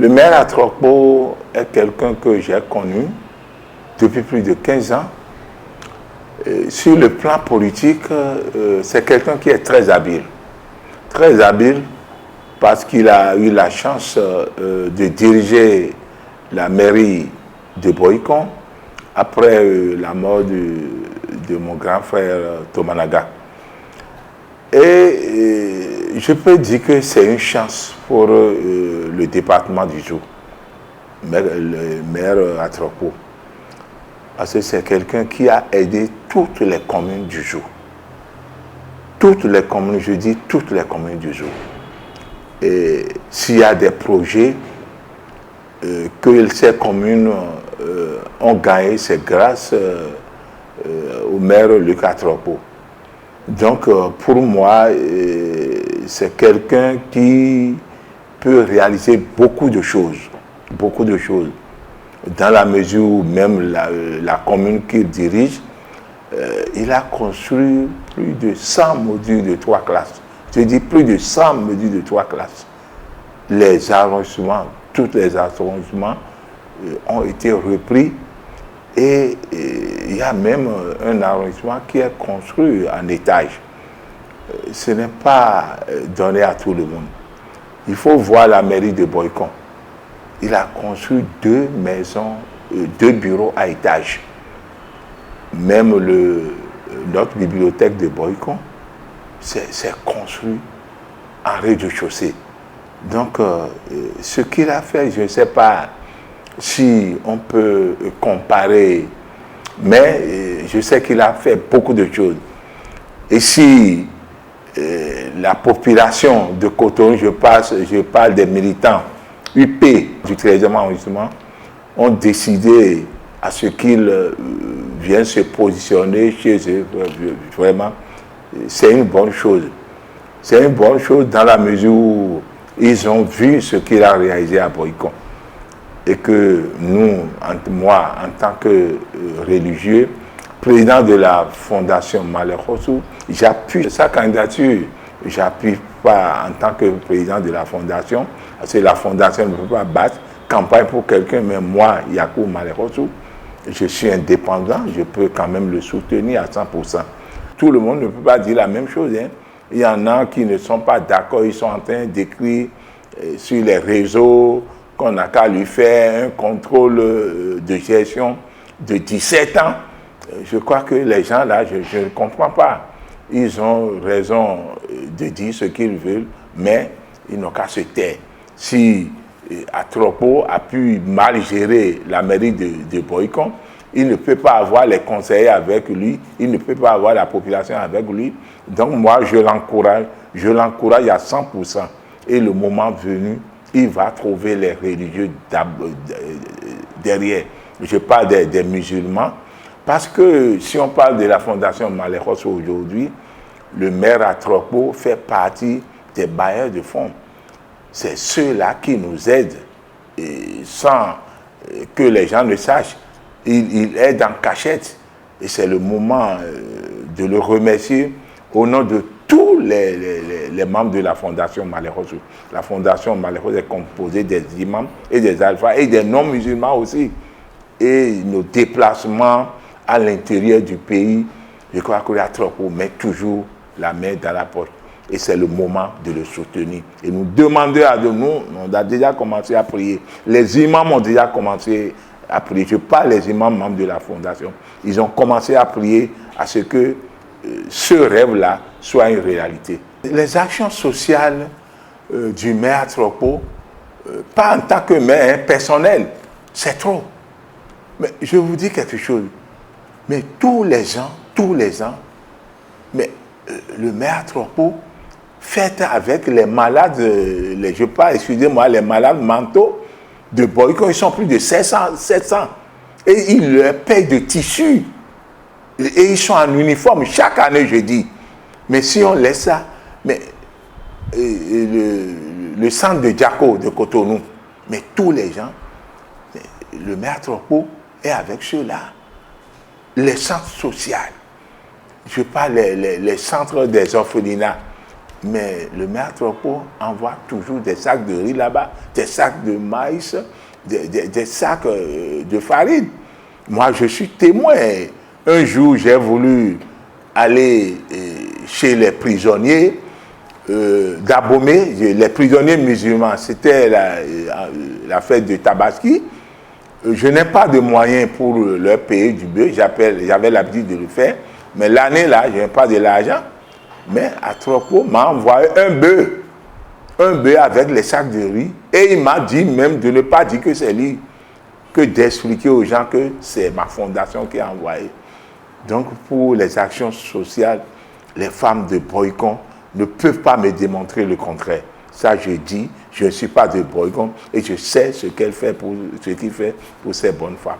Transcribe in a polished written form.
Le maire Atrokpo est quelqu'un que j'ai connu depuis plus de 15 ans. Sur le plan politique, c'est quelqu'un qui est très habile. Très habile parce qu'il a eu la chance de diriger la mairie de Boycon après la mort de mon grand frère Tomanaga. Et je peux dire que c'est une chance pour le département du Djou, le maire Atrokpo. Parce que c'est quelqu'un qui a aidé toutes les communes du Djou. Toutes les communes, je dis toutes les communes du Djou. Et s'il y a des projets que ces communes ont gagnés, c'est grâce au maire Luc Atrokpo. Donc, pour moi, c'est quelqu'un qui peut réaliser beaucoup de choses, dans la mesure où même la commune qu'il dirige, il a construit plus de 100 modules de 3 classes. Je dis plus de 100 modules de 3 classes. Les arrondissements, tous les arrondissements ont été repris. Et il y a même un arrondissement qui est construit en étage. Ce n'est pas donné à tout le monde. Il faut voir la mairie de Boycon. Il a construit 2 maisons, 2 bureaux à étage. Même notre bibliothèque de Boycon, c'est construit en rez-de-chaussée. Donc, ce qu'il a fait, je ne sais pas si on peut comparer, mais je sais qu'il a fait beaucoup de choses. Et si la population de Cotonou, je parle des militants UP du 13e arrondissement, ont décidé à ce qu'ils viennent se positionner chez eux, vraiment, c'est une bonne chose. C'est une bonne chose dans la mesure où ils ont vu ce qu'il a réalisé à Boycon. Et que nous, moi, en tant que religieux, président de la fondation Malekhossou, j'appuie sa candidature. J'appuie pas en tant que président de la fondation, parce que la fondation ne peut pas battre campagne pour quelqu'un, mais moi, Yakou Malekhossou, je suis indépendant, je peux quand même le soutenir à 100%. Tout le monde ne peut pas dire la même chose. Hein. Il y en a qui ne sont pas d'accord, ils sont en train d'écrire sur les réseaux qu'on n'a qu'à lui faire un contrôle de gestion de 17 ans. Je crois que les gens là, je ne comprends pas. Ils ont raison de dire ce qu'ils veulent, mais ils n'ont qu'à se taire. Si Atrokpo a pu mal gérer la mairie de Boycon, il ne peut pas avoir les conseillers avec lui, il ne peut pas avoir la population avec lui. Donc moi, je l'encourage à 100%. Et le moment venu, il va trouver les religieux derrière. Je parle des musulmans, parce que si on parle de la fondation Malekhossou aujourd'hui, le maire Atrokpo fait partie des bailleurs de fonds. C'est ceux-là qui nous aident, et sans que les gens ne sachent. Il aide en cachette. Et c'est le moment de le remercier au nom de tous les membres de la fondation Malekhossou. La fondation Malekhossou est composée des imams et des alphas et des non-musulmans aussi. Et nos déplacements à l'intérieur du pays, je crois que Atrokpo met toujours la main dans la poche. Et c'est le moment de le soutenir. Et nous demandons à nous, on a déjà commencé à prier. Les imams ont déjà commencé à prier. Je parle des imams membres de la fondation. Ils ont commencé à prier à ce que ce rêve-là soit une réalité. Les actions sociales du maire Atrokpo, pas en tant que maire personnel, c'est trop. Mais je vous dis quelque chose. Mais tous les ans, mais le maire Atrokpo fait avec les malades, les malades mentaux de Boycon, ils sont plus de 700. Et il leur paye de tissus. Et ils sont en uniforme chaque année, je dis. Mais si on laisse ça, mais le centre de Djako de Cotonou, mais tous les gens, le maire Atrokpo est avec ceux-là. Les centres sociaux, je parle les centres des orphelinats, Mais le maire Tropo envoie toujours des sacs de riz là-bas, des sacs de maïs, des sacs de farine. Moi, je suis témoin. Un jour, j'ai voulu aller chez les prisonniers d'Abomey, les prisonniers musulmans. C'était la fête de Tabaski. Je n'ai pas de moyens pour leur payer du bœuf. J'avais l'habitude de le faire. Mais l'année là, je n'ai pas de l'argent. Mais Atropo m'a envoyé un bœuf avec les sacs de riz. Et il m'a dit même de ne pas dire que c'est lui, que d'expliquer aux gens que c'est ma fondation qui a envoyé. Donc pour les actions sociales, les femmes de Boycon ne peuvent pas me démontrer le contraire. Ça, je dis, je ne suis pas de Boycon et je sais ce qu'il fait pour ces bonnes femmes.